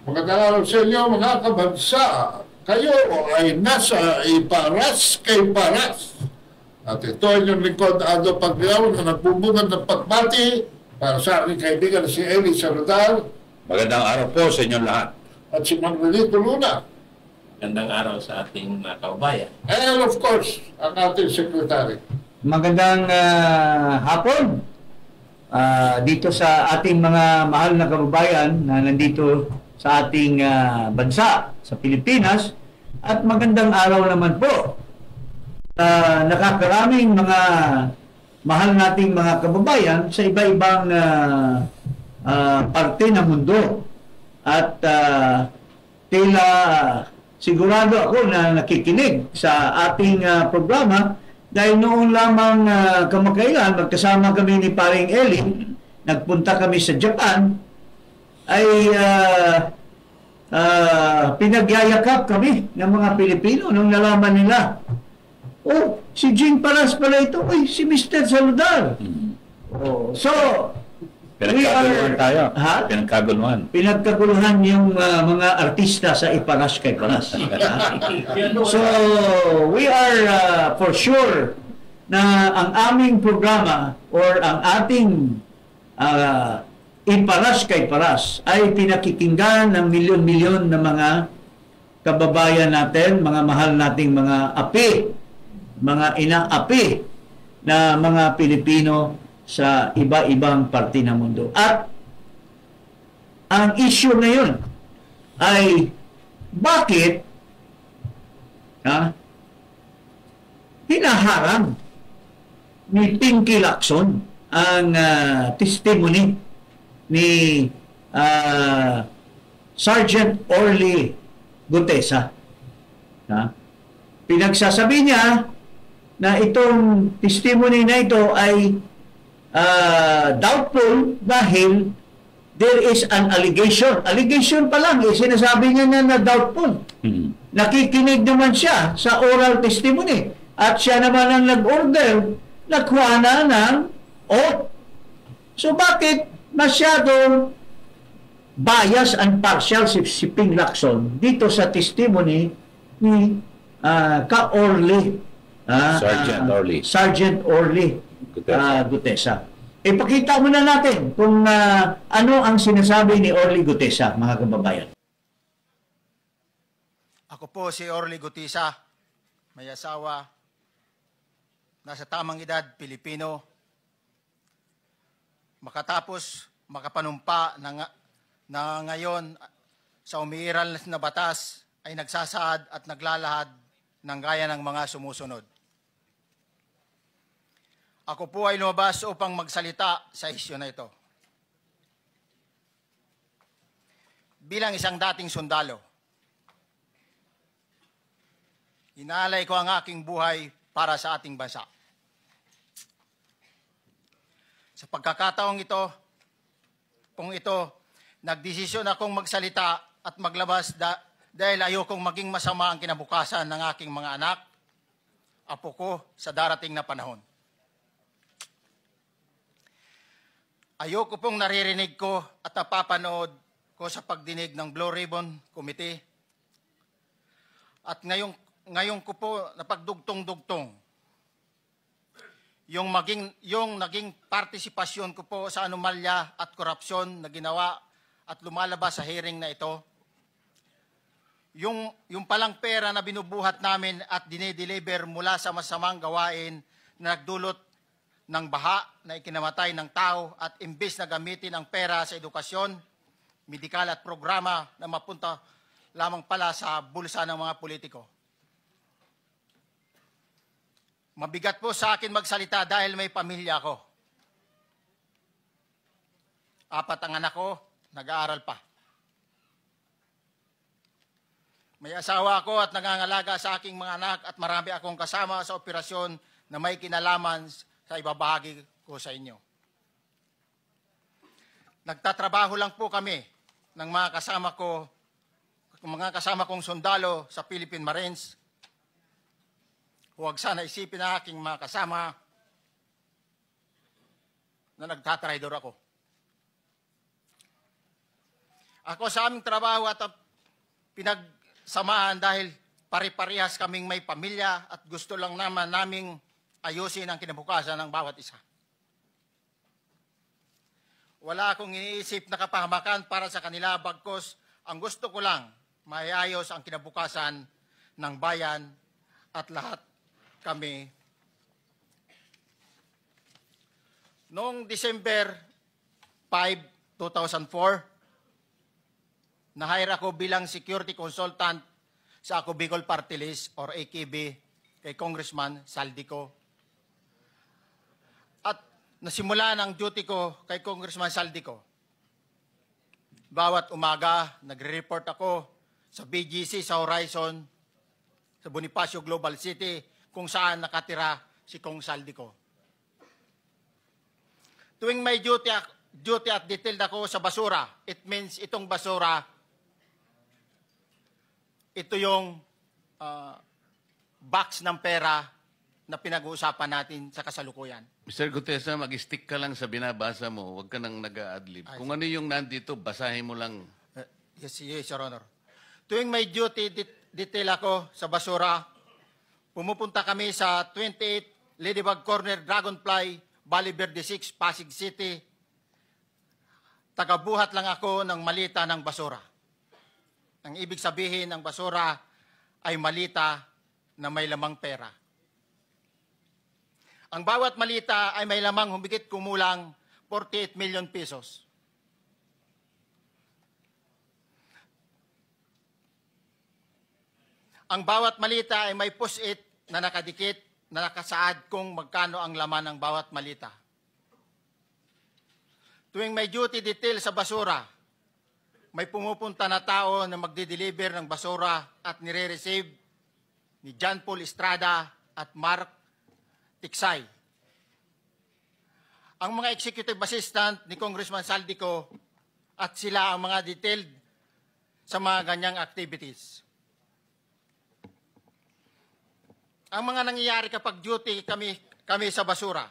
Magandang araw sa inyo mga kabansa. Kayo ay nasa Iparas kay Paras. At ito ay yung lingkod Ado Pagdiaw na nagbubungan ng pagbati para sa aking kaibigan si Eli Saludar. Magandang araw po sa inyo lahat. At si Manolito Luna. Magandang araw sa ating mga kaubayan. And of course, ang ating sekretary. Magandang hapon dito sa ating mga mahal na kababayan na nandito sa ating bansa, sa Pilipinas. At magandang araw naman po nakakaraming mga mahal nating mga kababayan sa iba-ibang parte ng mundo. At tila sigurado ako na nakikinig sa ating programa dahil noong lamang kamakailan, magkasama kami ni Paring Eli, nagpunta kami sa Japan, ay pinagyayakap kami ng mga Pilipino nung nalaman nila. Oh, si Jing Paras pala ito. Uy, si Mr. Saludar. Oh, so, Pinagkaguluhan tayo. Ha? Pinagkaguluhan. Pinagkaguluhan yung mga artista sa Iparas kay Paras. So, we are for sure na ang aming programa or ang ating Iparas kay Paras ay pinakikinggan ng milyon-milyon na mga kababayan natin, mga mahal nating mga api, mga ina-api na mga Pilipino sa iba-ibang parte ng mundo. At ang issue ngayon ay bakit hinaharang ni Pinky Lacson ang testimony ni Sergeant Orly Gutesa. Pinagsasabi niya na itong testimony na ito ay doubtful dahil there is an allegation. Allegation pa lang, sinasabi niya na doubtful. Nakikinig naman siya sa oral testimony at siya naman ang nag-order na kuhanan ng oath. So bakit masyadong bias and partial si Ping Lacson dito sa testimony ni Ka-Orly, Sergeant Orly Gutesa. Ipakita muna natin kung ano ang sinasabi ni Orly Gutesa, mga kababayan. Ako po si Orly Gutesa, may asawa, nasa tamang edad, Pilipino. Makatapos makapanumpa na ngayon sa umiiral na batas ay nagsasaad at naglalahad ng gaya ng mga sumusunod. Ako po ay lumabas upang magsalita sa isyu na ito. Bilang isang dating sundalo, inaalay ko ang aking buhay para sa ating bansa. Sa pagkakataong ito, nagdesisyon akong magsalita at maglabas dahil ayokong maging masama ang kinabukasan ng aking mga anak, apo ko sa darating na panahon. Ayoko pong naririnig ko at napapanood ko sa pagdinig ng Blue Ribbon Committee. At ngayon ko po napagdugtong-dugtong yung naging partisipasyon ko po sa anomalya at korupsyon na ginawa at lumalabas sa hearing na ito. Yung palang pera na binubuhat namin at dinedeliver mula sa masamang gawain na nagdulot ng baha na ikinamatay ng tao at imbes na gamitin ang pera sa edukasyon, medikal at programa na mapunta lamang pala sa bulsa ng mga politiko. Mabigat po sa akin magsalita dahil may pamilya ako. 4 ang anak ko, nag-aaral pa. May asawa ako at nangangalaga sa aking mga anak at marami akong kasama sa operasyon na may kinalaman sa ibabahagi ko sa inyo. Nagtatrabaho lang po kami ng mga kasama kong sundalo sa Philippine Marines. Huwag sana isipin na aking mga kasama na nagtatraidor ako. Ako sa aming trabaho at pinagsamahan dahil pare-parehas kaming may pamilya at gusto lang naman naming ayusin ang kinabukasan ng bawat isa. Wala akong iniisip na kapahamakan para sa kanila, bagkus ang gusto ko lang maayos ang kinabukasan ng bayan at lahat kami. Noong December 5, 2004, na-hire ako bilang security consultant sa Ako Bicol Party List or AKB kay Congressman Saldico. At nasimula ng duty ko kay Congressman Saldico. Bawat umaga, nagre-report ako sa BGC sa Horizon, sa Bonifacio Global City, kung saan nakatira si Kong Saldico. Tuwing may duty at detailed ako sa basura, it means itong basura, ito yung box ng pera na pinag-uusapan natin sa kasalukuyan. Mr. Gutesa, mag-stick ka lang sa binabasa mo. Huwag ka nang nag-a-adlib. Kung ano yung nandito, basahin mo lang. Yes, Your Honor. Tuwing may duty detail ako sa basura, pumupunta kami sa 28 Ladybug Corner, Dragonfly, Valle Verde 6, Pasig City. Tagabuhat lang ako ng malita ng basura. Ang ibig sabihin ng basura ay malita na may lamang pera. Ang bawat malita ay may lamang humigit kumulang 48 million pesos. Ang bawat malita ay may push-it na nakadikit na nakasaad kung magkano ang laman ng bawat malita. Tuwing may duty detail sa basura, may pumupunta na tao na magdi-deliver ng basura at nire-receive ni John Paul Estrada at Mark Tiksay. Ang mga executive assistant ni Congressman Saldico at sila ang mga detailed sa mga ganyang activities. Ang mga nangyayari kapag duty kami sa basura.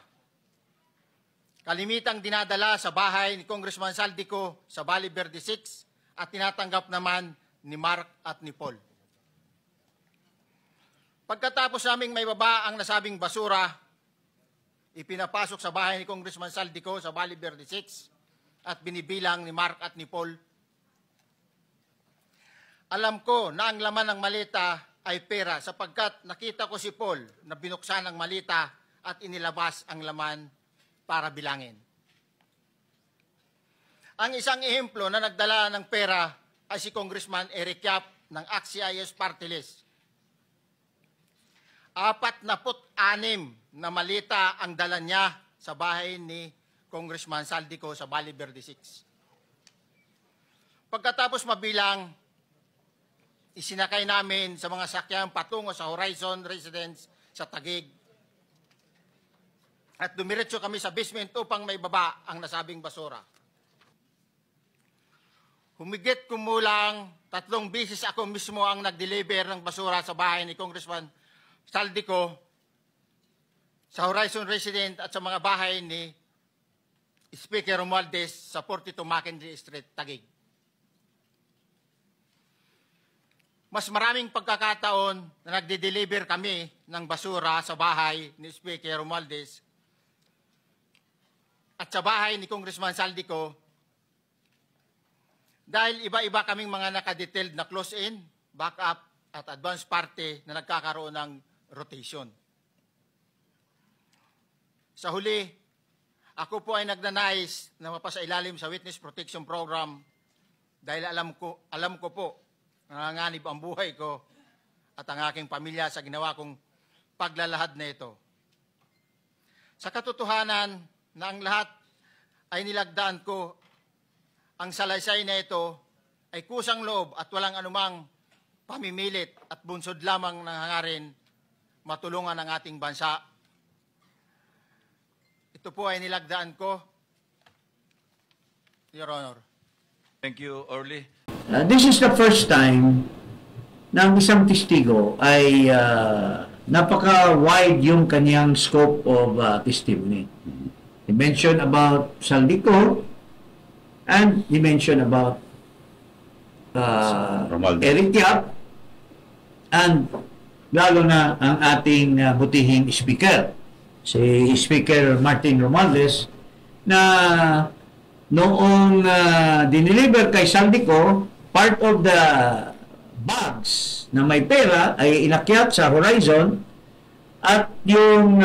Kalimitang dinadala sa bahay ni Congressman Saldico sa Valle Verde 6 at tinatanggap naman ni Mark at ni Paul. Pagkatapos naming may baba ang nasabing basura, ipinapasok sa bahay ni Congressman Saldico sa Valle Verde 6 at binibilang ni Mark at ni Paul. Alam ko na ang laman ng malita ay pera sapagkat nakita ko si Paul na binuksan ang malita at inilabas ang laman para bilangin. Ang isang ehemplo na nagdala ng pera ay si Congressman Eric Yap ng AXIS Party List. 46 na malita ang dala niya sa bahay ni Congressman Saldico sa Valle Verde 6. Pagkatapos mabilang, isinakay namin sa mga sakyan patungo sa Horizon Residence sa Taguig. At dumiretso kami sa basement upang may baba ang nasabing basura. Humigit kumulang 3 beses ako mismo ang nag-deliver ng basura sa bahay ni Congressman Saldico, sa Horizon Residence at sa mga bahay ni Speaker Romualdez sa 42 Mackenzie Street, Taguig. Mas maraming pagkakataon na nagde-deliver kami ng basura sa bahay ni Speaker Romualdez at sa bahay ni Congressman Saldico dahil iba-iba kaming mga nakadetailed na close-in, backup at advance party na nagkakaroon ng rotation. Sa huli, ako po ay nagnanais na mapasailalim sa Witness Protection Program dahil alam ko po nanganganib ang buhay ko at ang aking pamilya sa ginawa kong paglalahad na ito. Sa katotohanan na ang lahat ay nilagdaan ko, ang salaysay na ito ay kusang loob at walang anumang pamimilit at bunsod lamang ng hangarin matulungan ang ating bansa. Ito po ay nilagdaan ko, Your Honor. Thank you, Orly. This is the first time na ang isang testigo ay napaka-wide yung kanyang scope of testimony. He mentioned about Saldico and he mentioned about Romualdez. Eric Yap, and lalo na ang ating butihing speaker, si Speaker Martin Romualdez, na noong dineliver kay Saldico, part of the bags na may pera ay inakyat sa Horizon at yung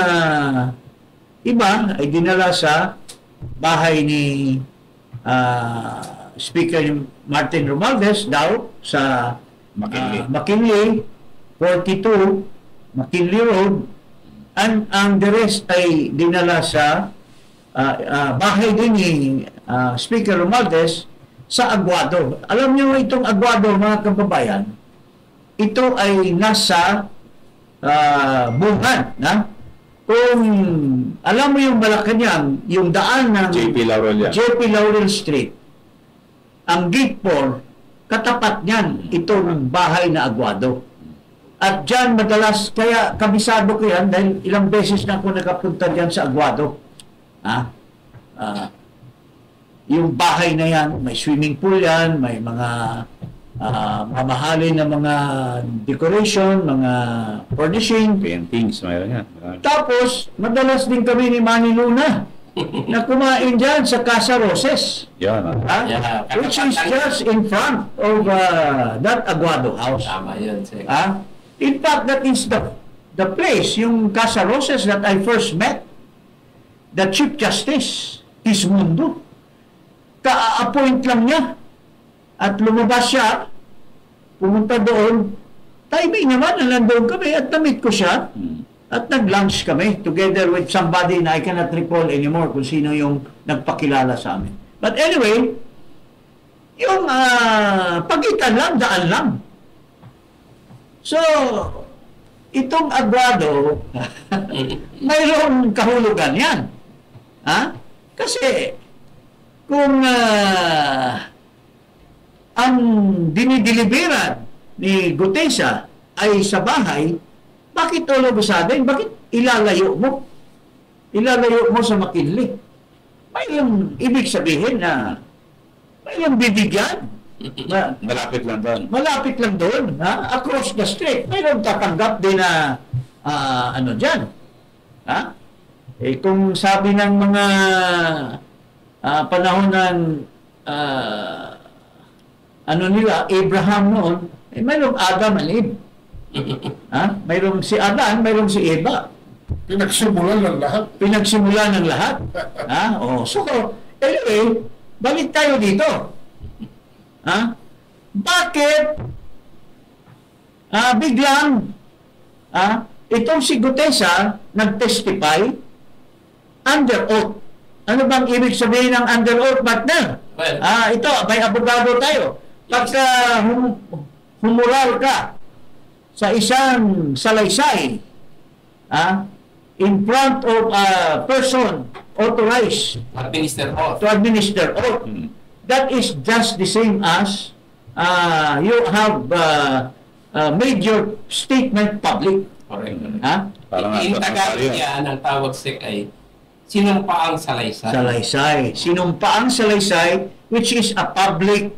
iba ay dinala sa bahay ni Speaker Martin Romualdez daw sa McKinley 42 McKinley Road, and ang the rest ay dinala sa bahay din ni Speaker Romualdez sa Aguado. Alam niyo itong Aguado, mga kababayan, ito ay nasa Bungan, na? Kung alam mo yung Malacanang, yung daan ng JP Laurel Street, ang gate 4, katapat niyan itong bahay na Aguado. At dyan madalas, kaya kabisado ko yan dahil ilang beses na ako nakapunta dyan sa Aguado. Yung bahay na yan, may swimming pool yan, may mga mamahalin na mga decoration, mga furnishing. Paintings, mayroon yan. Tapos, madalas din kami ni Manny Luna na kumain dyan sa Casa Roses. Yan. Which is just in front of that Aguado house. Tama yun, sir. In fact, that is the place, yung Casa Roses that I first met the Chief Justice, Ismundo. Ka-appoint lang niya. At lumabas siya, pumunta doon, timing naman, nandun kami at namit ko siya. At nag-lunch kami together with somebody na I cannot recall anymore kung sino yung nagpakilala sa amin. But anyway, yung pagitan lang, daan lang. So, itong Aguado, mayroong kahulugan yan. Kasi, kung ang dinideliveran ni Gutesa ay sa bahay, bakit all of a sudden? Bakit ilalayo mo? Ilalayo mo sa McKinley. Mayroong ibig sabihin na mayroong bibigyan. Malapit lang doon. Malapit lang doon. Across the street. Mayroong tatanggap din na dyan. Kung sabi ng mga panahon ng Abraham noon, mayroong Adam and Eve. Mayroong si Adan, mayroong si Eva. Pinagsimulan ng lahat. Pinagsimulan ng lahat. So, anyway, balik tayo dito. Bakit biglang itong si Gutesa nag-testify under oath? Ano bang ibig sabihin ng under oath, partner? Well, Ito, may abogado tayo. Pagka humural ka sa isang salaysay, in front of a person authorized to administer oath, that is just the same as you have made your statement public. correct. Parang Yung nasa Tagalog notaryo. niya, ang tawag sik ay sinumpaang salaysay. Salaysay. Sinumpaang salaysay, which is a public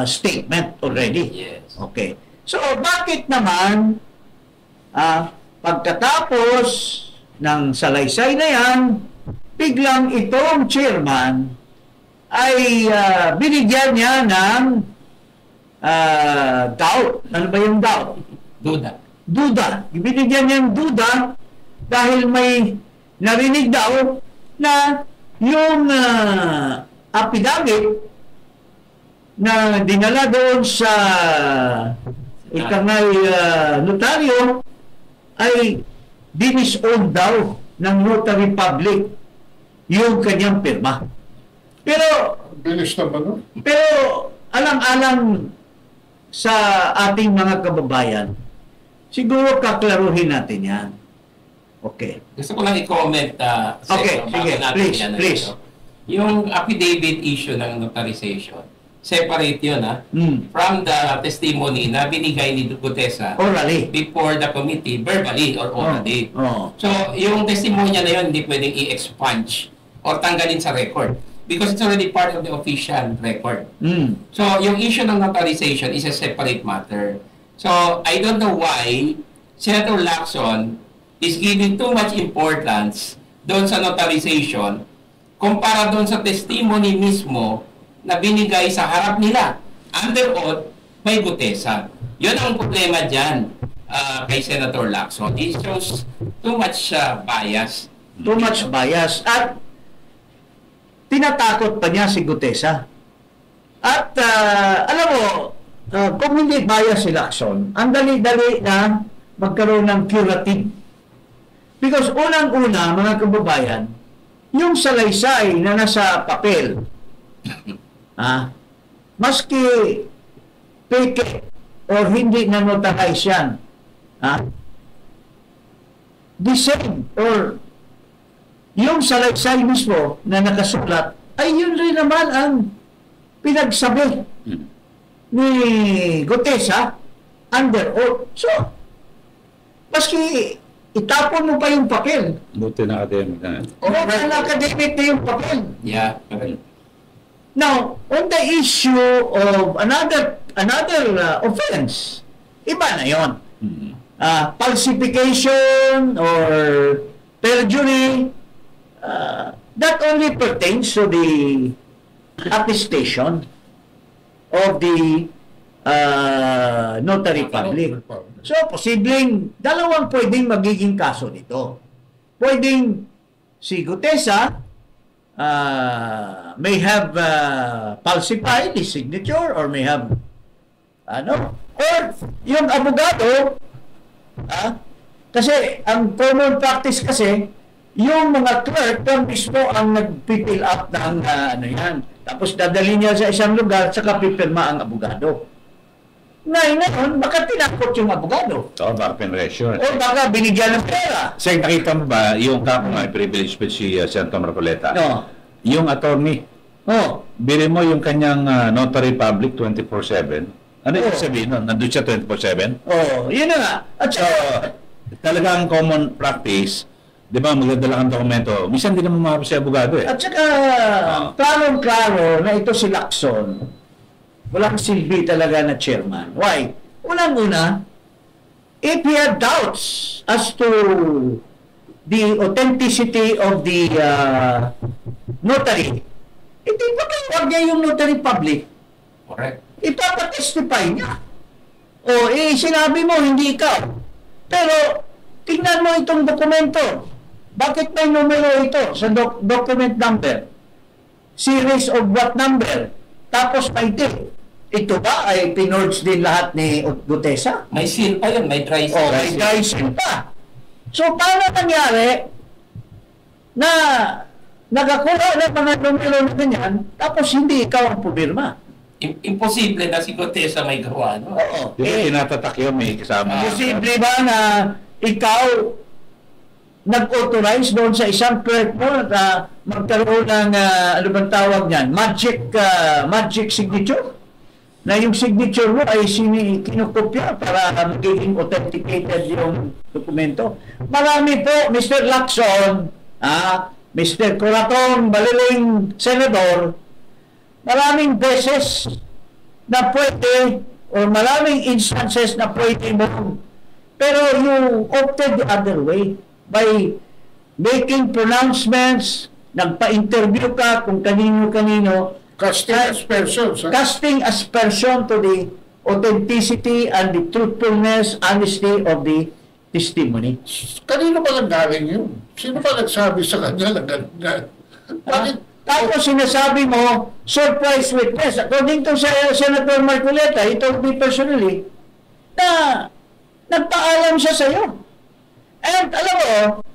statement already. Yes. Okay. So, bakit naman pagkatapos ng salaysay na yan, biglang itong chairman ay binigyan niya ng doubt. Ano ba yung doubt? Duda. Binigyan niya ng duda dahil may narinig daw na yung affidavit na dinala doon sa ikangay notaryo ay dinis-own daw ng notary public yung kanyang pirma. Pero Bilis naman, no? pero alang-alang sa ating mga kababayan, siguro kaklaruhin natin yan. Okay. Gusto ko lang i-comment, Okay, bago sige, natin please, yan, please. Yung affidavit issue ng notarization, separate yun, from the testimony na binigay ni Gutesa Orally. before the committee, verbally or orally. Oh. So, yung testimonya na yun, hindi pwedeng i-expunge or tanggalin sa record. because it's already part of the official record. So, yung issue ng notarization is a separate matter. So, I don't know why Senator Lacson is giving too much importance doon sa notarization kumpara doon sa testimony mismo na binigay sa harap nila under oath by Gutesa. Yun ang problema dyan kay Senator Lacson. It shows too much bias. Too much bias. At tinatakot pa niya si Gutesa. At alam mo, kung hindi bias si Lacson, ang dali-dali na magkaroon ng curative. Because unang-una, mga kababayan, yung salaysay na nasa papel, maski peke or hindi na notarize yan, the same or yung salaysay mismo na nakasulat ay yun rin naman ang pinagsabi ni Gutesa under oath. So, maski itapon mo pa yung papel. Buti na academic na. Buti na academic na yung papel. Yeah, correct. Now, on the issue of another offense, iba na yun. Falsification or perjury, that only pertains to the attestation of the notary public. So, posibleng dalawang pwedeng magiging kaso nito. Pwedeng si Gutesa may have falsified his signature or may have or yung abogado kasi ang common practice kasi yung mga clerk yung mismo ang nag-fill up ng yan. Tapos dadali niya sa isang lugar saka pipirma ang abogado. Ngayon, baka tinakot yung abogado. Oo, baka pinresyon. O baka binigyan ng pera. Kasi nakita mo ba, yung kapo nga, privilege pa si Senator Marcoleta, No. yung attorney, Oh. bili mo yung kanyang notary public 24/7. Ano yung Oo. sabihin nun? Nandun siya 24/7? Oh, yun na nga. At So, saka, talagang common practice, di ba, magdadala kang dokumento. Minsan din naman mga si abogado eh. at saka klarong-klaro na ito si Lacson, walang silbi talaga na chairman. Why? Unang-una, if he had doubts as to the authenticity of the notary, hindi pa huwag niya yung notary public. Correct. Ipapatestify niya. O, sinabi mo, hindi ikaw. Pero, tingnan mo itong dokumento. Bakit may numero ito sa document number? Series of what number? Tapos may date. Ito ba ay pinorge din lahat ni Gutesa? May seal pa yun, may dry seal. O, may dry seal pa. So, paano nangyari na nagkakuha ng mga numero na ganyan, tapos hindi ikaw ang pumirma? Imposible na si Gutesa may gawa, no? Oo. Di ba tinatatak yun, may kasama. Posible ba na ikaw nag-authorize doon sa isang clerk mo na magkaroon ng, ano bang tawag niyan, magic signature? Na yung signature mo ay kinukopya para magiging authenticated yung dokumento. Marami po, Mr. Lacson, Mr. Coraton, Baliling Senador, maraming beses na pwede or maraming instances na pwede mo. Pero you opted the other way by making pronouncements, nagpa-interview ka kung kanino-kanino, Casting aspersions. casting aspersion to the authenticity and the truthfulness, honesty of the testimony. Kanino ba nanggaling yun? Sino ba nagsabi sa kanya na ganyan? Bakit? Tapos sinasabi mo, surprise witness. According to Senator Marcoleta, he told me personally, na nagpaalam siya sa'yo. And alam mo,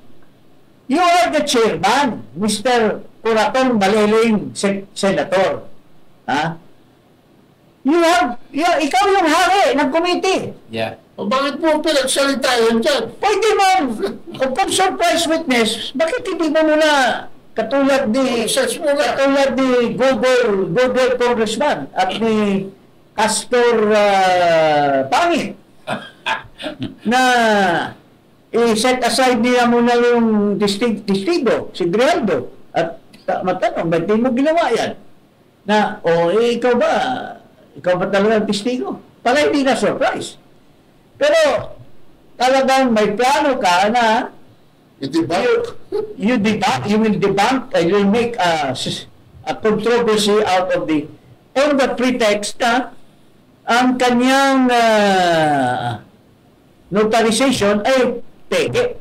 you are the chairman, Mr. Coraton Baliling Senator. Ikaw yung hari ng committee. Yeah. O bakit mo pinagsalita yun dyan? Pwede mo, kung surprise witness, bakit hindi mo muna katulad ni Google Congressman at ni Castor Pangit na i-set aside niya muna yung testigo, si Grijaldo, at matanong, ba't di mo ginawa yan? Na, ikaw ba talaga ang testigo? Para hindi na surprise. Pero, talagang may plano ka na you will debunk, you will make a controversy out of on the pretext na ang kanyang notarization ay peke.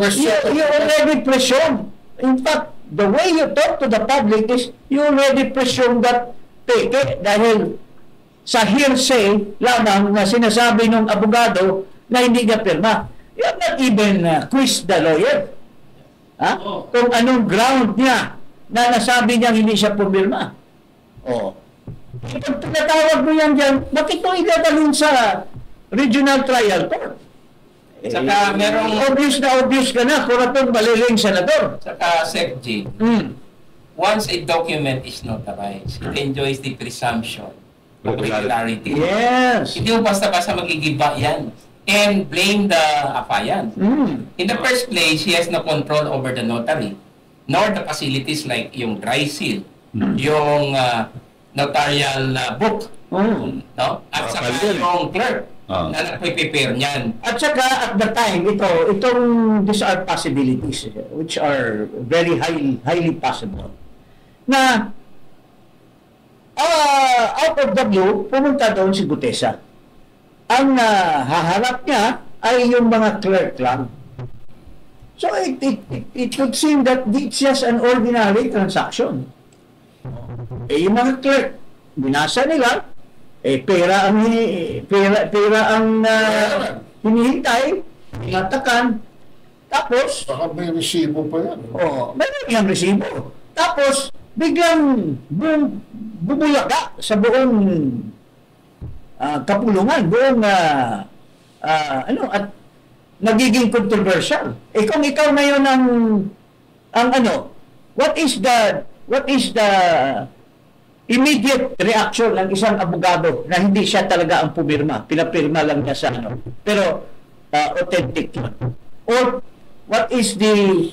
You already presume. In fact, the way you talk to the public is you already presume that peke dahil sa hearsay lamang na sinasabi ng abogado na hindi niya pirma. You have not even quizzed the lawyer. Ha? Kung anong ground niya na nasabi niya hindi siya pumirma. Kung tinatawag mo yan dyan, bakit ito idadalhin sa regional trial court? Saka merong... Obvious ka na, kuratong maliling senador. Saka, Sec G, once a document is notarized, it enjoys the presumption of regularity. Yes. Hindi mo basta-basta magigiba yan and blame the affiant. In the first place, he has no control over the notary, nor the facilities like yung dry seal, yung notarial book, no? At saka yung clerk na nagpe-prepare niyan. At saka at the time, these are possibilities which are very highly possible. Na out of the blue, pumunta doon si Gutesa. Ang haharap niya ay yung mga clerk lang. So it would seem that it's just an ordinary transaction. Yung mga clerk, binasa nila, pera ang hinihintay, tinatakan, tapos, baka may resibo pa yan. Meron yung resibo. Tapos, biglang bumulaga sa buong kapulungan, buong at nagiging controversial. Kung ikaw ngayon what is the immediate reaction ng isang abogado na hindi siya talaga ang pumirma, pinapirma lang niya sa pero authentic yun? Or what is the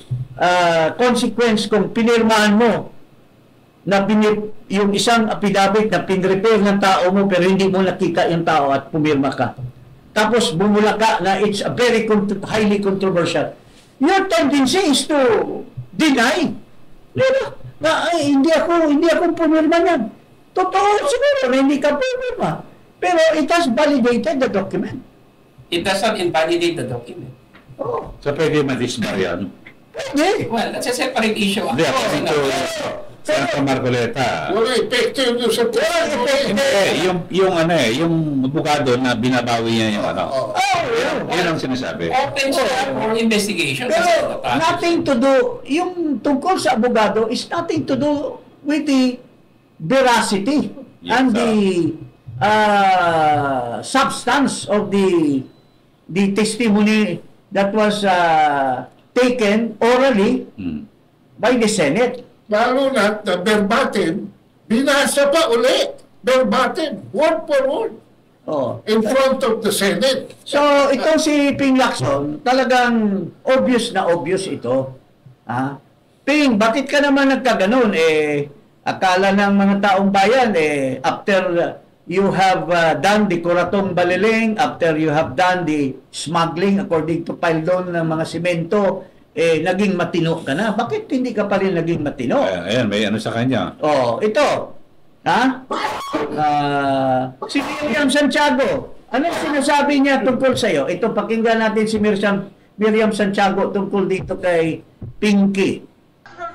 consequence kung pinirmahan mo na yung isang affidavit na pinrepair ng tao mo pero hindi mo nakita yung tao at pumirma ka? Tapos bumula ka na it's a very highly controversial. Your tendency is to deny. Diba? Na hindi ako pumirma niyan. Totoo siguro na hindi ka pumirma. Pero it has validated the document. It does not invalidate the document. So pwede ma-disbar yan? Pwede. Well, that's a separate issue. Hindi, Santa Marcoleta. Wala epekto yun sa yung abogado na binabawi niya yung yun ang sinasabi. Open siya for investigation. Pero nothing to do, yung tungkol sa abogado is nothing to do with the veracity and the substance of the testimony that was taken orally by the Senate. Lalo na verbatim, binasa pa ulit. Verbatim, word for word. In front of the Senate. So, itong si Ping Lacson, talagang obvious na obvious ito. Ping, bakit ka naman nagkaganon? Akala ng mga taong bayan, after you have done the Kuratong Baliling, after you have done the smuggling according to file doon ng mga simento, naging matino ka na. Bakit hindi ka pa rin naging matino? Ayan, may ano sa kanya. Ito. Si Miriam Santiago. Anong sinasabi niya tungkol sa iyo? Ito, pakinggan natin si Miriam Santiago tungkol dito kay Pinky.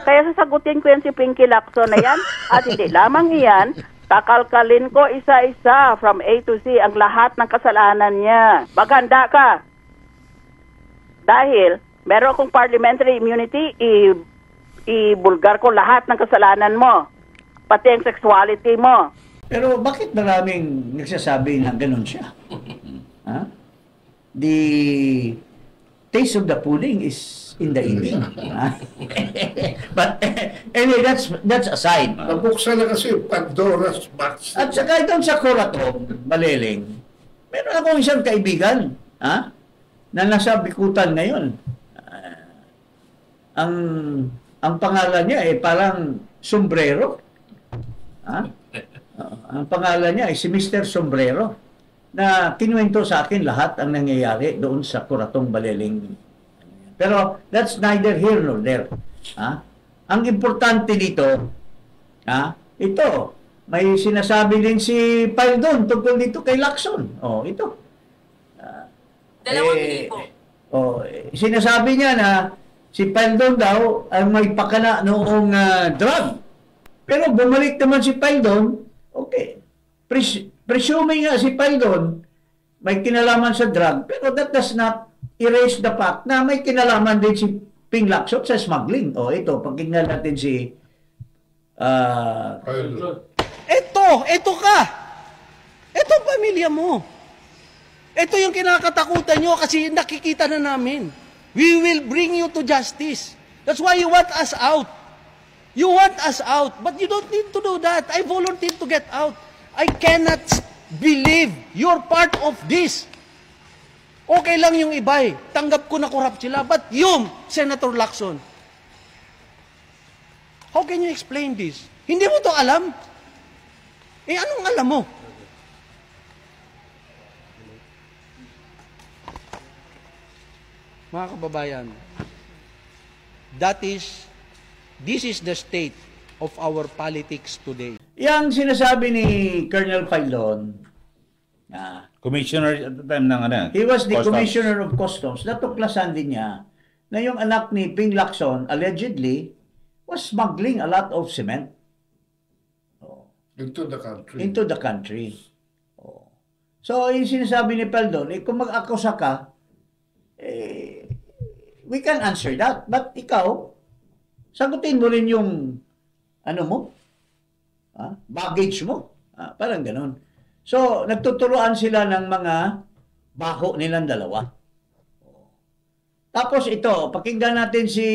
Kaya sasagutin ko yan si Pinky Lacson na yan. At hindi lamang iyan, kakalkalin ko isa-isa from A to Z ang lahat ng kasalanan niya. Maganda ka. Dahil meron akong parliamentary immunity, ibulgar ko lahat ng kasalanan mo. Pati ang sexuality mo. Pero bakit maraming nagsasabi na ganun siya? The taste of the pudding is in the eating. But anyway, that's aside. Nabuksan na kasi yung Pandora's box. At saka itong sa Kuratong Baliling, meron akong isang kaibigan na nasa Bikutan ngayon. ang pangalan niya parang sombrero. Ha? Ang pangalan niya ay si Mr. Sombrero na kinuwento sa akin lahat ang nangyayari doon sa Kuratong Baleling. Pero that's neither here nor there. Ha? Ang importante dito, ito, may sinasabi din si Paldon tungkol dito kay Lacson. Ito. Dalawang libo. Sinasabi niya na si Paldon daw ay may pakana noong drug. Pero bumalik naman si Paldon, okay. Presuming nga si Paldon may kinalaman sa drug, pero that does not erase the fact na may kinalaman din si Ping Lacson sa smuggling. Ito, pakinggan natin si Ito ka! Ito ang pamilya mo. Ito yung kinakatakutan nyo kasi nakikita na namin. We will bring you to justice. That's why you want us out. You want us out, but you don't need to do that. I volunteered to get out. I cannot believe you're part of this. Okay lang yung iba tanggap ko na corrupt sila, but yung Senator Lacson, how can you explain this? Hindi mo to alam? Anong alam mo? Mga kababayan, this is the state of our politics today. Yang sinasabi ni Colonel Paldon, Commissioner at the time ng he was the Customs. Commissioner of Customs. Natuklasan din niya na yung anak ni Ping Lacson allegedly was smuggling a lot of cement Into the country. into the country. So, yung sinasabi ni Paldon, kung mag-akusa ka, we can answer that. But ikaw, sagutin mo rin yung baggage mo. Parang ganun. So, nagtuturuan sila ng mga baho nilang dalawa. Tapos ito, pakinggan natin si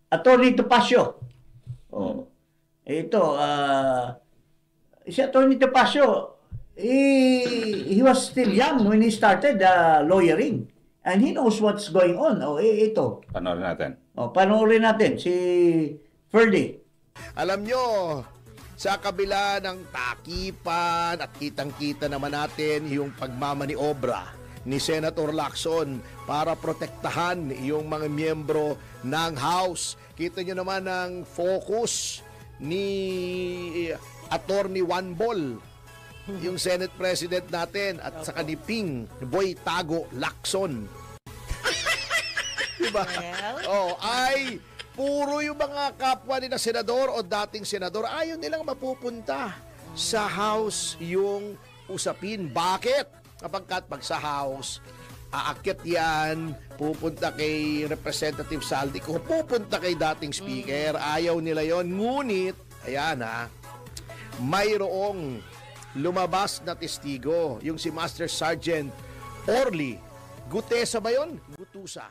Attorney Topacio. Ito, si Attorney Topacio, he was still young when he started lawyering. And he knows what's going on. Ito. Panoorin natin. Panoorin natin si Ferdy. Alam nyo, sa kabila ng takipan at kitang-kita naman natin yung pagmamaniobra ni Senator Lacson para protektahan yung mga miyembro ng House. Kita nyo naman ang focus ni Attorney Juan Bol, yung Senate President natin, at saka ni Ping Boy Tago Lacson. Diba? Ay puro yung mga kapwa nila senador o dating senador, ayaw nilang mapupunta sa House yung usapin. Bakit? Kapagkat pag sa House, aakyat yan, pupunta kay Representative Saldico, pupunta kay dating Speaker, ayaw nila yon. Ngunit, ayan mayroong lumabas na testigo, yung si Master Sergeant Orly Gutesa ba yun? Gutusa.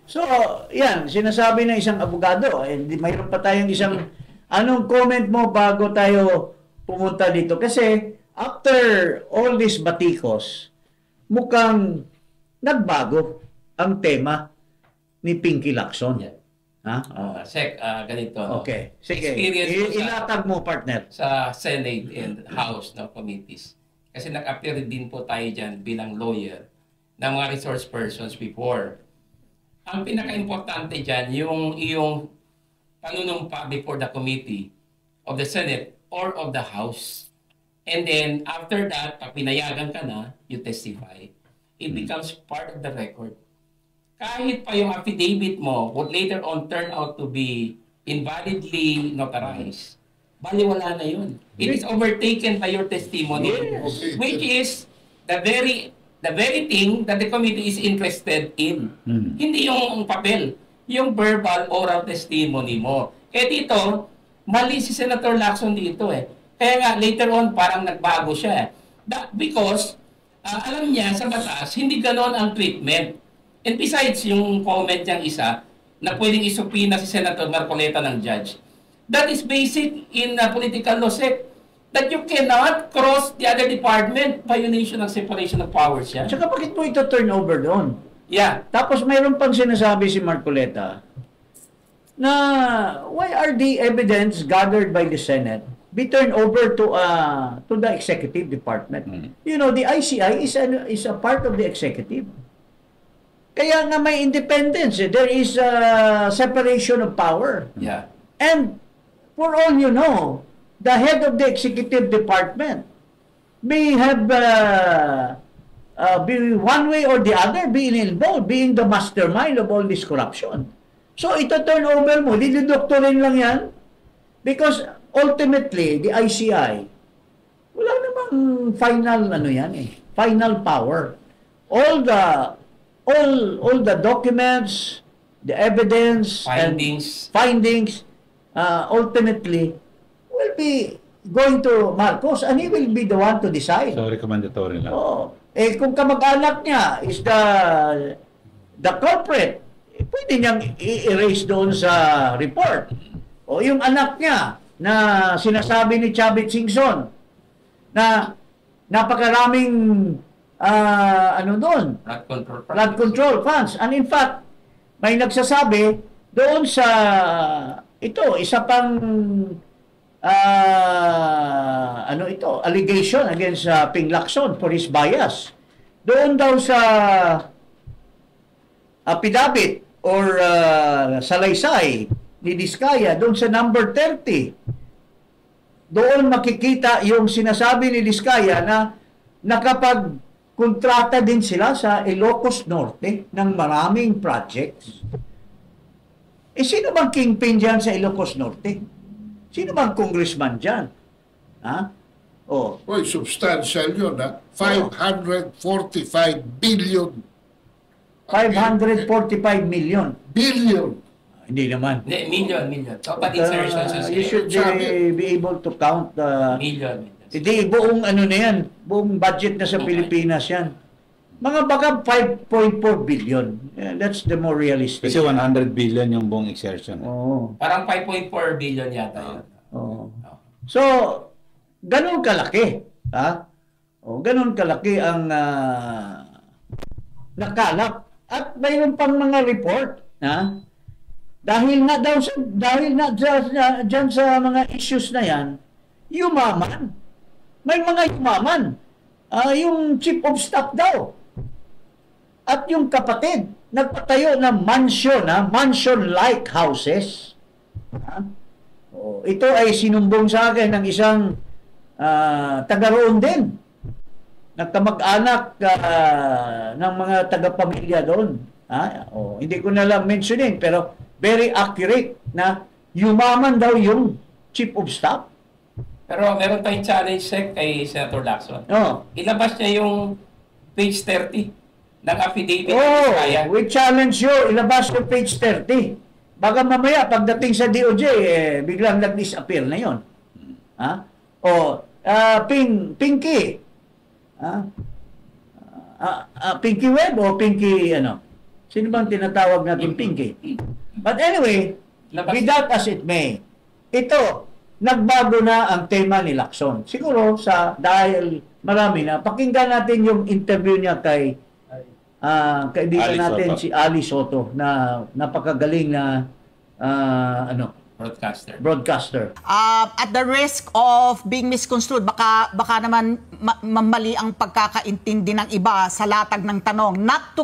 So, yan, sinasabi ng isang abogado. Mayroon pa tayong isang, anong comment mo bago tayo pumunta dito? Kasi, after all these batikos, mukhang nagbago ang tema ni Pinky Lacson. Yeah. Sec, ganito. Okay. Sige, ilatag mo, partner. Sa Senate and House committees. Kasi nag-appear din po tayo dyan bilang lawyer ng mga resource persons before. Ang pinaka-importante dyan, yung iyong panunumpa before the committee of the Senate or of the House. And then, after that, pag pinayagan ka na, you testify. It becomes part of the record. Kahit pa yung affidavit mo would later on turn out to be invalidly notarized, baliwala na yun. It is overtaken by your testimony, which is the very thing that the committee is interested in. Hindi yung papel, yung verbal oral testimony mo. Kaya dito, mali si Senator Lacson dito Kaya nga, later on, parang nagbago siya. Because, alam niya sa batas, hindi ganon ang treatment. And besides, yung comment niyang isa, na pwedeng isupina si Senator Marcoleta ng judge. That is basic in political law, that you cannot cross the other department, violation ng separation of powers yan. Tsaka bakit mo ito turn over doon? Yeah. Tapos mayroon pang sinasabi si Marcoleta na why are the evidence gathered by the Senate be turned over to the executive department? You know, the ICI is a part of the executive. Kaya nga may independence. There is a separation of power. Yeah. And for all you know, the head of the executive department may have be one way or the other being involved, being the mastermind of all this corruption. So ito turn over mo, didoktorin lang yan because ultimately the ICI wala namang final final power. All the documents, the evidence findings ultimately will be going to Marcos and he will be the one to decide. So recommendatory lang. Kung kamag-anak niya is the culprit, pwede niyang i-erase doon sa report. O yung anak niya na sinasabi ni Chavit Singson na napakaraming flood control funds. And in fact, may nagsasabi doon sa isa pang allegation against Ping Lacson for his bias. Doon daw sa affidavit or salaysay ni Diskaya, doon sa number 30, doon makikita yung sinasabi ni Diskaya na nakapagkontrata din sila sa Ilocos Norte ng maraming projects. Sino bang kingpin dyan sa Ilocos Norte? Sino bang congressman dyan? Oy, substantial yun, ha? 545 billion. 545 million. Billion. Hindi naman. Million. So, but insertions you should be able to count million. Hindi, buong na yan. Buong budget na sa Pilipinas yan. Mga baka 5.4 billion. Yeah, that's the more realistic. Kasi 100 billion yung buong exertion. Parang 5.4 billion yata yun. So, ganun kalaki. Ganun kalaki ang nakalap. At mayroon pang mga report. Dahil nga dyan sa mga issues na yan, yumaman. May mga yumaman. Yung chief of staff daw. At yung kapatid, nagpatayo ng mansion-like houses. Ito ay sinumbong sa akin ng isang taga-roon din. Nagkamag-anak ng mga taga-pamilya doon. Hindi ko na lang mentionin, pero very accurate na yumaman daw yung chief of staff. Pero meron tayong challenge kay Senator Lacson. Ilabas niya yung page 30 ng affidavit. We challenge you, ilabas yung page 30. Baka mamaya, pagdating sa DOJ, biglang nag-disappear na yun. Pinky. Pinky Web o Pinky Sino bang tinatawag natin Pinky? But anyway, be that as it may, ito, nagbago na ang tema ni Lacson. Siguro dahil marami na. Pakinggan natin yung interview niya kay kaibigan natin si Ali Soto na napakagaling na broadcaster. At the risk of being misconstrued, baka naman mali ang pagkakaintindi ng iba sa latag ng tanong. Not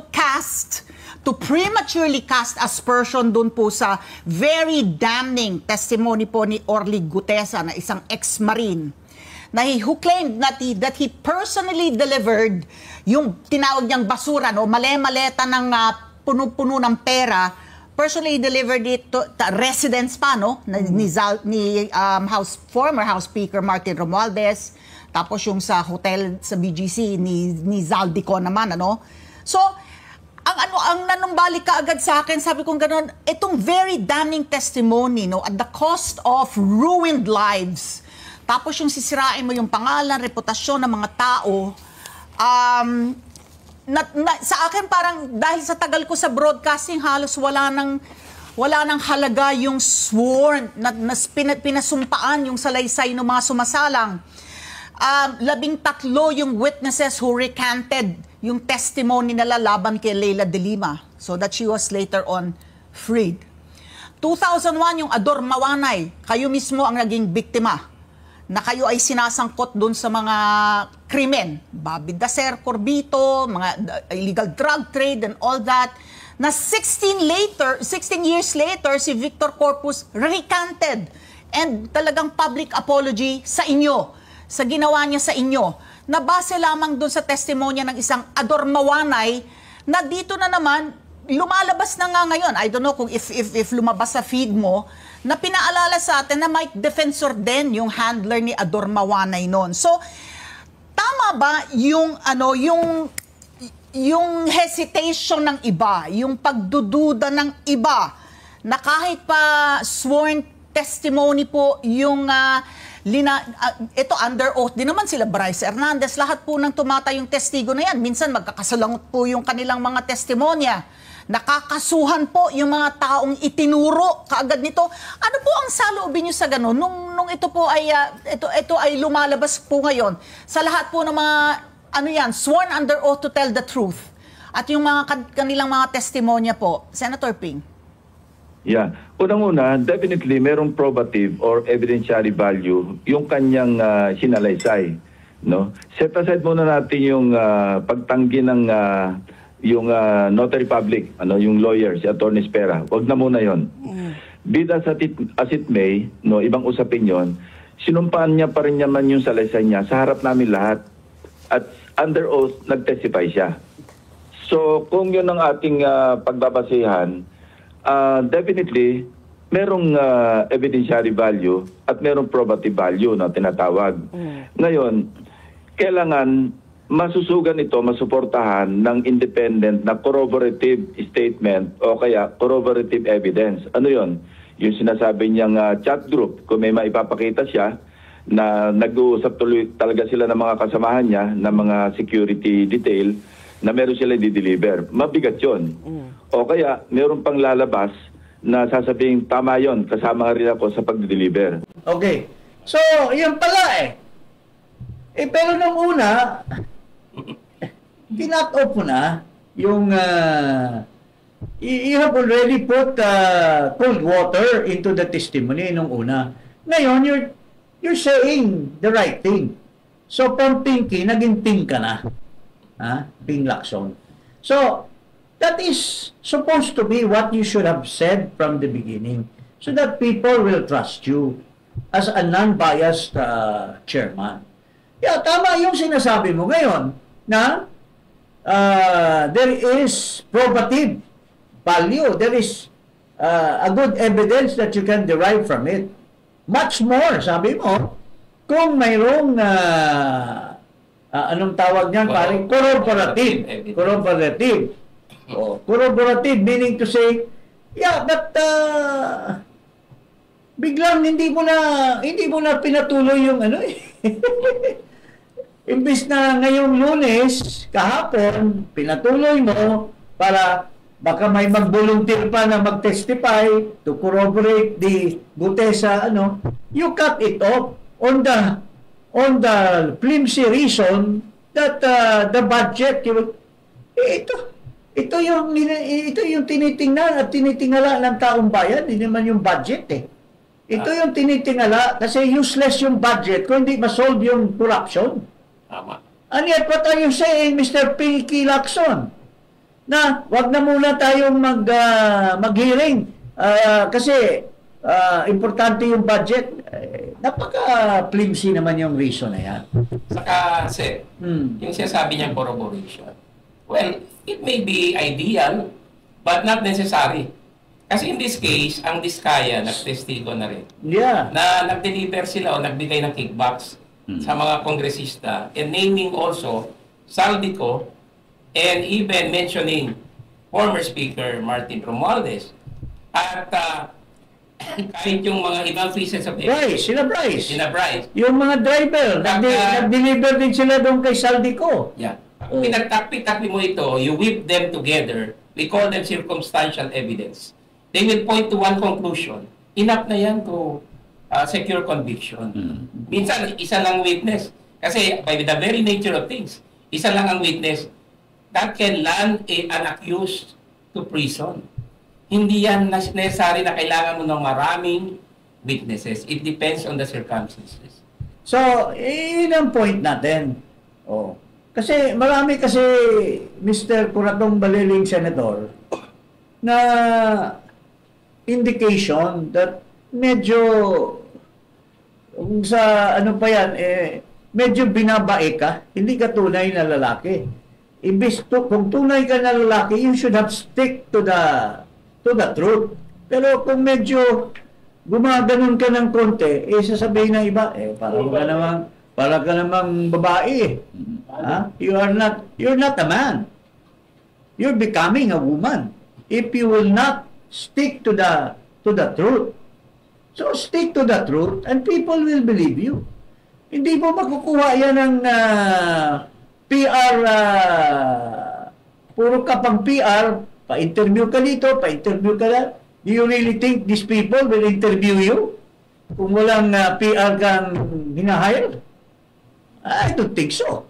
to prematurely cast aspersion dun po sa very damning testimony po ni Orly Gutesa na isang ex-marine na who claimed that he personally delivered yung tinawag niyang basura, male-maleta ng puno-puno ng pera, personally delivered it to residents pa, ni former House Speaker Martin Romualdez, tapos yung sa hotel sa BGC ni Zaldico naman, So, ang nanumbalik ka agad sa akin, sabi kong gano'n, itong very damning testimony, at the cost of ruined lives, tapos yung sisirain mo yung pangalan, reputasyon ng mga tao, sa akin parang dahil sa tagal ko sa broadcasting, halos wala nang halaga yung sworn, na pinasumpaan yung salaysay ng mga sumasalang. 13 yung witnesses who recanted yung testimony nila laban kay Leila de Lima so that she was later on freed. 2001, yung Ador Mawanay, kayo mismo ang naging biktima na kayo ay sinasangkot dun sa mga krimen, Bobby Dacer, Corbito, mga illegal drug trade and all that, na 16 years later, si Victor Corpus recanted and talagang public apology sa inyo, sa ginawa niya sa inyo, na base lamang doon sa testimonya ng isang Ador Mawanay na dito na naman, lumalabas na nga ngayon. I don't know kung if lumabas sa feed mo, na pinaalala sa atin na Mike Defensor din, yung handler ni Ador Mawanay noon. So, tama ba yung hesitation ng iba, yung pagdududa ng iba, na kahit pa sworn testimony po yung ito under oath din naman sila Bryce Hernandez, lahat po ng tumatayong testigo na yan, minsan magkakasalangot po yung kanilang mga testimonya, nakakasuhan po yung mga taong itinuro kaagad nito. Ano po ang saloobin nyo sa gano'n nung ito po ay ito ay lumalabas po ngayon sa lahat po ng mga sworn under oath to tell the truth at yung mga kanilang mga testimonya po, Senator Ping? Yeah. Unang-una, definitely merong probative or evidentiary value yung kanyang sinalaysay. No? Set aside muna natin yung pagtanggi ng yung notary public, yung lawyer, si Attorney Spera. Huwag na muna yon. Bida as it may, no, ibang usapin yon, sinumpaan niya pa rin naman yung salaysay niya sa harap namin lahat. At under oath, nag-testify siya. So, kung yun ang ating pagbabasehan, definitely, merong evidentiary value at merong probative value na tinatawag. Ngayon, kailangan masusugan ito, masuportahan ng independent na corroborative statement o kaya corroborative evidence. Ano yon? Yung sinasabi niyang chat group, kung may maipapakita siya, na nag-uusap tuloy talaga sila ng mga kasamahan niya, ng mga security detail, na meron sila di-deliver. Mabigat yun. O kaya, meron pang lalabas na sasabihin, tama yon, kasama rin ako sa pag-deliver. Okay. So, yun pala pero nung una, kinat-off mo na yung you have already put cold water into the testimony nung una. Ngayon, you're saying the right thing. So, from Pinky, naging Ping ka na. Ping Lacson. So, that is supposed to be what you should have said from the beginning so that people will trust you as a non-biased chairman. Yeah, tama yung sinasabi mo ngayon na there is probative value. There is a good evidence that you can derive from it. Much more, sabi mo, kung mayroong anong tawag niyan, parang corroborative. Corroborative meaning to say, yeah, but biglang hindi mo na pinatuloy yung imbis na ngayong Lunes, kahapon, pinatuloy mo para baka may mag-volunteer pa na mag-testify to corroborate the Gutesa, you cut it off on the flimsy reason that the budget, ito yung tinitingnan at tinitingala ng taong bayan, hindi naman yung budget Ito yung tinitingala kasi useless yung budget kung hindi ma-solve yung corruption. Tama. And yet, what are you saying, Mr. Pinky Lacson? Na wag na muna tayong mag-hearing kasi importante yung budget. Napaka-flimsy naman yung reason na yan. Saka, Sir, yung sinasabi niyang corroboration, well, it may be ideal, but not necessary. Kasi in this case, ang Diskaya, nagtestigo na rin. Yeah. Na nag-deliver sila o nagbigay ng kickbacks sa mga kongresista and naming also Saldico and even mentioning former Speaker Martin Romualdez at kahit yung mga ibang pieces of evidence. Bryce. Yung mga driver, nag-deliver din sila doon kay Saldico. Yeah. Pinagtakpi-takpi mo ito, you whip them together, we call them circumstantial evidence. They will point to one conclusion. Enough na yan to secure conviction. Minsan, isa lang witness. Kasi by the very nature of things, isa lang ang witness that can land an accused to prison. Hindi yan necessary na kailangan mo ng maraming witnesses. It depends on the circumstances. So, yun ang point natin. Oh. Kasi marami kasi, Mr. Kuratong Baliling Senator, na indication that medyo sa ano pa yan, medyo binabae ka, hindi ka tunay na lalaki. Imbis kung tunay ka na lalaki, you should have stick to the truth. Pero kung medyo gumaganon ka ng konti, sasabihin ng iba, para ka namang babae. You're not a man. You're becoming a woman. If you will not stick to the truth. So stick to the truth and people will believe you. Hindi mo makukuha yan ng PR, puro ka pang PR, pa-interview ka dito, pa-interview ka na. Do you really think these people will interview you? Kung walang PR kang hinahire? I don't think so.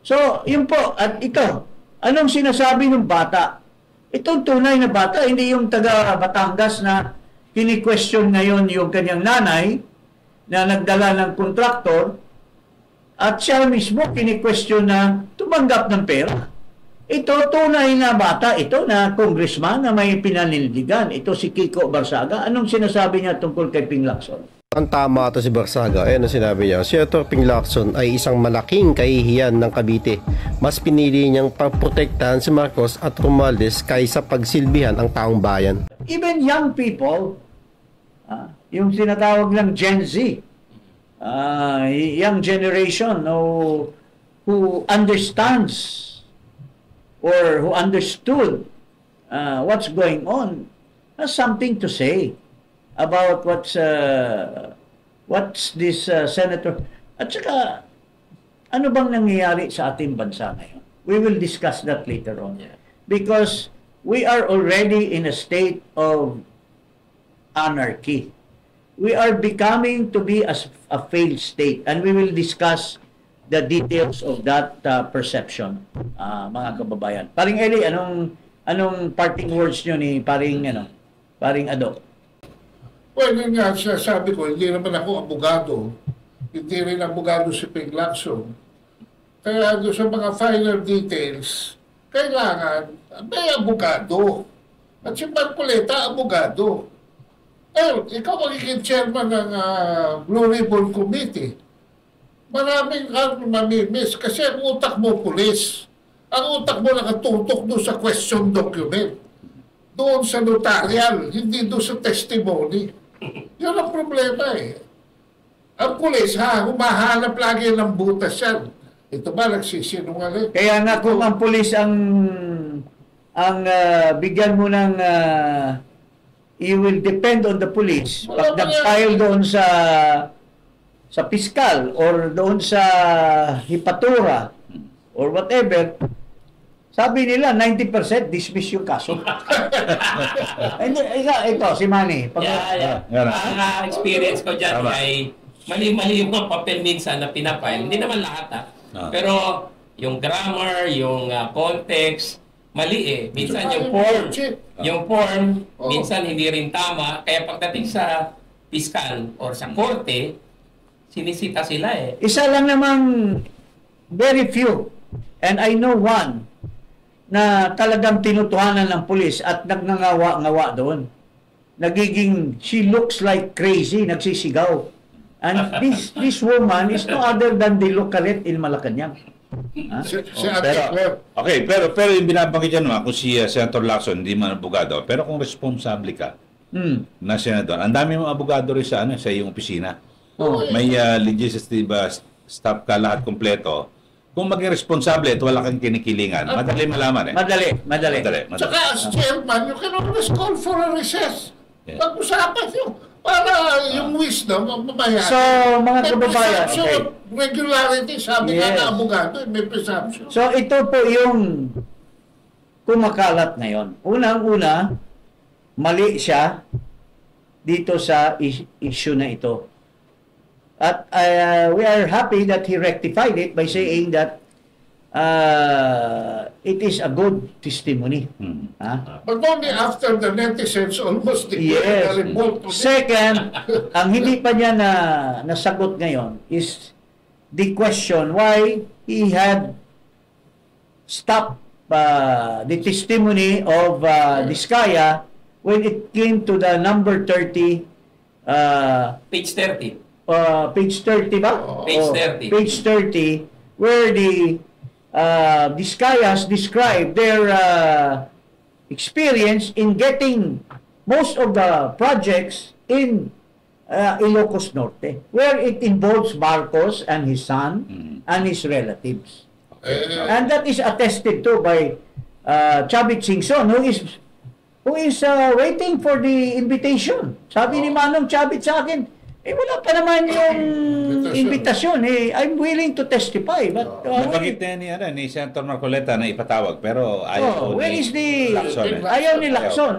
So, yun po. At ito, anong sinasabi ng bata? Itong tunay na bata, hindi yung taga Batangas na kini-question ngayon yung kanyang nanay na nagdala ng kontraktor at siya mismo kini-question na tumanggap ng pera. Ito, tunay na bata, ito na congressman na may pinanindigan. Ito si Kiko Barsaga. Anong sinasabi niya tungkol kay Ping Lacson? Ang tama ito si Barsaga. Ayan ang sinabi niya. Si Senator Ping Lacson ay isang malaking kahihiyan ng Cavite. Mas pinili niyang pagprotektahan si Marcos at Romualdez kaysa pagsilbihan ang taong bayan. Even young people, yung sinatawag ng Gen Z, young generation who understands or who understood what's going on has something to say about what's this senator. At saka, ano bang nangyayari sa ating bansa ngayon? We will discuss that later on. Because we are already in a state of anarchy. We are becoming to be a failed state, and we will discuss the details of that perception, mga kababayan. Paring Eli, anong parting words nyo ni Paring Ado? Well, yun nga, sabi ko, hindi naman ako abogado. Hindi rin abogado si Ping Lacson. Kaya doon sa mga finer details, kailangan may abogado. At si Marcoleta, abogado. Ikaw magiging chairman ng Blue Ribbon Committee. Maraming kang mamimiss kasi ang utak mo pulis. Ang utak mo nakatutok doon sa question document. Doon sa notarial, hindi doon sa testimony. Yun ang problema eh. Ang pulis, humahanap lagi ng butas yan. Ito ba, nagsisinungaling? Kaya nga kung ang pulis ang bigyan mo ng you will depend on the police. Pag nag-file doon sa piskal or doon sa hipatura or whatever, sabi nila 90% dismiss yung kaso. Ito, si Manny. Ang experience ko dyan ay mali-mali yung papel minsan na pinapile. Hindi naman lahat pero yung grammar, yung context, mali eh. Minsan yung form, minsan hindi rin tama. Kaya pagdating sa piskal or sa korte, sinisita sila eh. Isa lang namang very few, and I know one, na talagang tinutuhanan ng pulis at nagngangawa-ngawa doon. She looks like crazy, nagsisigaw. And this woman is no other than the localette in Malacanang. Pero yung binabanggit yan kung si Senator Lacson hindi man abogado, pero kung responsable ka na senador, ang dami mong abogado rin sa iyong opisina. May legislative staff ka lahat kompleto. Kung maging responsable at wala kang kinikilingan, madali malaman eh. Madali. Saka as chairman, you can always call for a recess. Pag-usapan nyo. Para yung wisdom, mamayari. So, mga kababayan, regularity, sabi nga na abogado, may presumption. So, ito po yung kumakalat ngayon. Unang-una, mali siya dito sa issue na ito. At we are happy that he rectified it by saying that it is a good testimony. Ha? But only after the netizens almost declared a revolt. Second, ang hindi pa niya nasagot ngayon is the question why he had stopped the testimony of Diskaya when it came to the number 30. Page 30. Page 30 ba? Page 30. Page 30, where the Diskayas describe their experience in getting most of the projects in Ilocos Norte, where it involves Marcos and his son and his relatives. And that is attested to by Chavit Singson, who is waiting for the invitation. Sabi ni Manong Chavit sa akin, wala pa naman yung invitasyon. I'm willing to testify. But Nabagit na ni Senator Marcoleta na ipatawag, pero ayaw where is the Lacson, ayaw ni Lacson?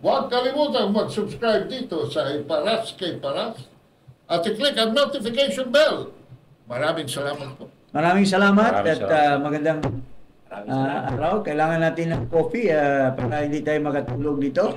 Huwag kalimutan mag-subscribe dito sa Iparas kay Paras at i-click ang notification bell. Maraming salamat po. Maraming salamat Maraming at magandang araw. Kailangan natin ng coffee para hindi tayo makatulog dito.